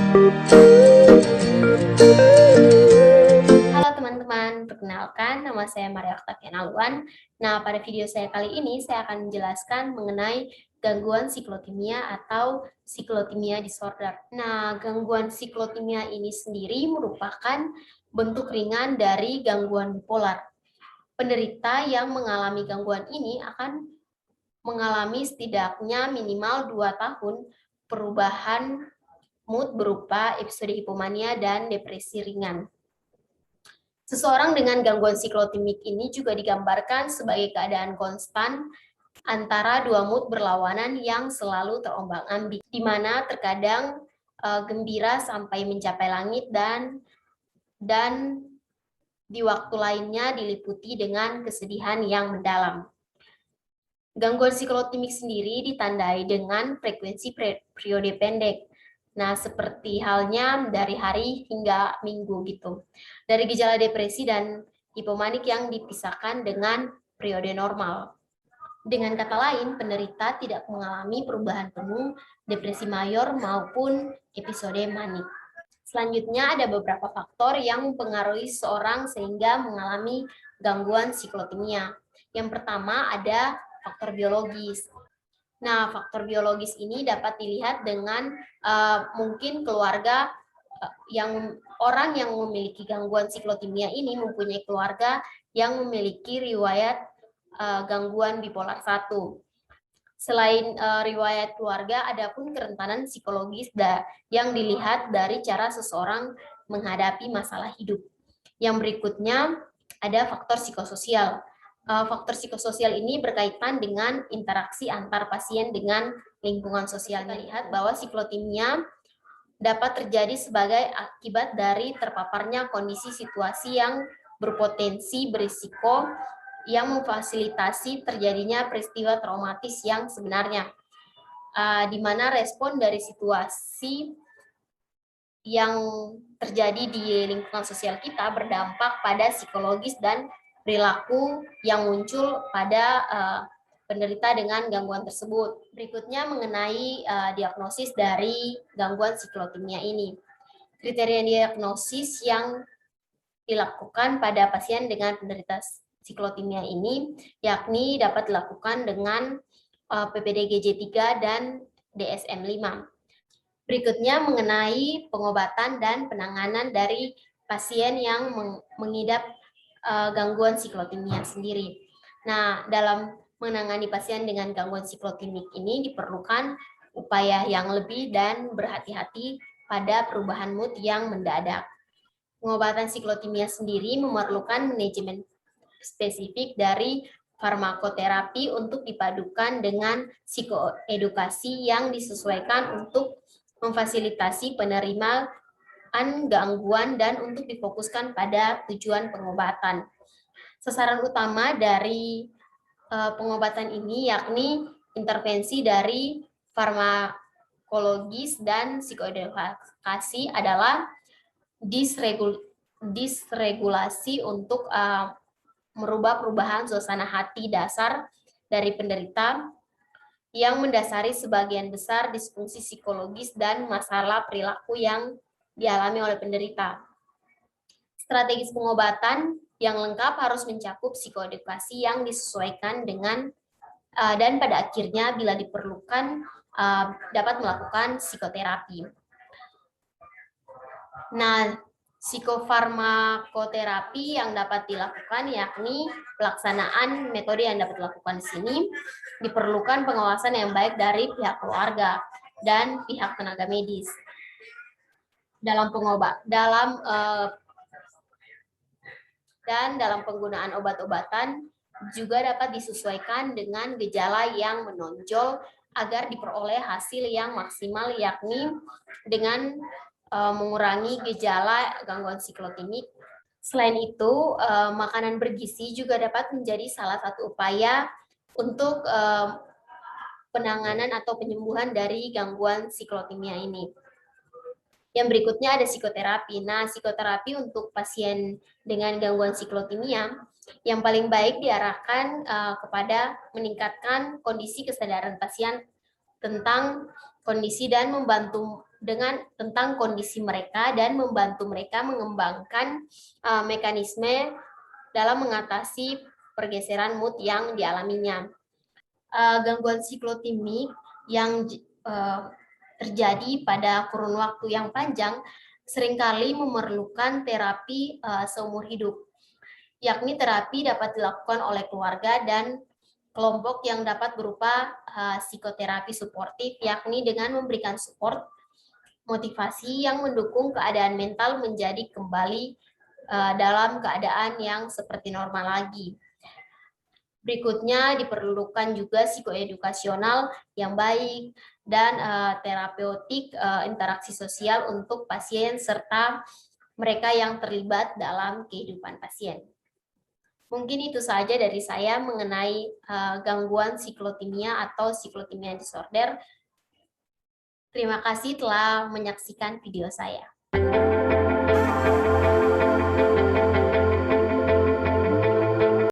Halo teman-teman, perkenalkan nama saya Maria Oktaviana Luan. Nah, pada video saya kali ini saya akan menjelaskan mengenai gangguan siklotimia atau siklotimia disorder. Nah, gangguan siklotimia ini sendiri merupakan bentuk ringan dari gangguan bipolar. Penderita yang mengalami gangguan ini akan mengalami setidaknya minimal 2 tahun perubahan mood berupa episode hipomania dan depresi ringan. Seseorang dengan gangguan siklotimik ini juga digambarkan sebagai keadaan konstan antara dua mood berlawanan yang selalu terombang-ambing, di mana terkadang gembira sampai mencapai langit dan di waktu lainnya diliputi dengan kesedihan yang mendalam. Gangguan siklotimik sendiri ditandai dengan frekuensi periode pendek. Nah, seperti halnya dari hari hingga minggu gitu. Dari gejala depresi dan hipomanik yang dipisahkan dengan periode normal. Dengan kata lain, penderita tidak mengalami perubahan penuh, depresi mayor maupun episode manik. Selanjutnya ada beberapa faktor yang mempengaruhi seorang sehingga mengalami gangguan siklotimia. Yang pertama ada faktor biologis. Nah, faktor biologis ini dapat dilihat dengan mungkin keluarga orang yang memiliki gangguan siklotimia ini mempunyai keluarga yang memiliki riwayat gangguan bipolar 1. Selain riwayat keluarga, ada pun kerentanan psikologis yang dilihat dari cara seseorang menghadapi masalah hidup. Yang berikutnya ada faktor psikososial. Faktor psikososial ini berkaitan dengan interaksi antar pasien dengan lingkungan sosialnya. Lihat bahwa siklotimia dapat terjadi sebagai akibat dari terpaparnya kondisi situasi yang berpotensi berisiko yang memfasilitasi terjadinya peristiwa traumatis yang sebenarnya, di mana respon dari situasi yang terjadi di lingkungan sosial kita berdampak pada psikologis dan perilaku yang muncul pada penderita dengan gangguan tersebut. Berikutnya mengenai diagnosis dari gangguan siklotimia ini. Kriteria diagnosis yang dilakukan pada pasien dengan penderita siklotimia ini yakni dapat dilakukan dengan PPDGJ3 dan DSM-5. Berikutnya mengenai pengobatan dan penanganan dari pasien yang mengidap gangguan siklotimia sendiri. Nah, dalam menangani pasien dengan gangguan siklotimik ini diperlukan upaya yang lebih dan berhati-hati pada perubahan mood yang mendadak. Pengobatan siklotimia sendiri memerlukan manajemen spesifik dari farmakoterapi untuk dipadukan dengan psikoedukasi yang disesuaikan untuk memfasilitasi penerimaan gangguan dan untuk difokuskan pada tujuan pengobatan. Sasaran utama dari pengobatan ini yakni intervensi dari farmakologis dan psikoedukasi adalah disregulasi untuk merubah perubahan suasana hati dasar dari penderita yang mendasari sebagian besar disfungsi psikologis dan masalah perilaku yang dialami oleh penderita. Strategis pengobatan yang lengkap harus mencakup psikoedukasi yang disesuaikan dengan dan pada akhirnya bila diperlukan dapat melakukan psikoterapi. Nah, psikofarmakoterapi yang dapat dilakukan yakni pelaksanaan metode yang dapat dilakukan di sini diperlukan pengawasan yang baik dari pihak keluarga dan pihak tenaga medis dalam dalam penggunaan obat-obatan juga dapat disesuaikan dengan gejala yang menonjol agar diperoleh hasil yang maksimal yakni dengan mengurangi gejala gangguan siklotimik. Selain itu, makanan bergizi juga dapat menjadi salah satu upaya untuk penanganan atau penyembuhan dari gangguan siklotimia ini. Yang berikutnya ada psikoterapi. Nah, psikoterapi untuk pasien dengan gangguan siklotimia yang paling baik diarahkan kepada meningkatkan kondisi kesadaran pasien tentang kondisi dan membantu tentang kondisi mereka dan membantu mereka mengembangkan mekanisme dalam mengatasi pergeseran mood yang dialaminya. Gangguan siklotimik yang terjadi pada kurun waktu yang panjang seringkali memerlukan terapi seumur hidup, yakni terapi dapat dilakukan oleh keluarga dan kelompok yang dapat berupa psikoterapi suportif, yakni dengan memberikan support, motivasi yang mendukung keadaan mental menjadi kembali dalam keadaan yang seperti normal lagi. Berikutnya diperlukan juga psikoedukasional yang baik dan terapeutik interaksi sosial untuk pasien serta mereka yang terlibat dalam kehidupan pasien. Mungkin itu saja dari saya mengenai gangguan siklotimia atau siklotimia disorder. Terima kasih telah menyaksikan video saya.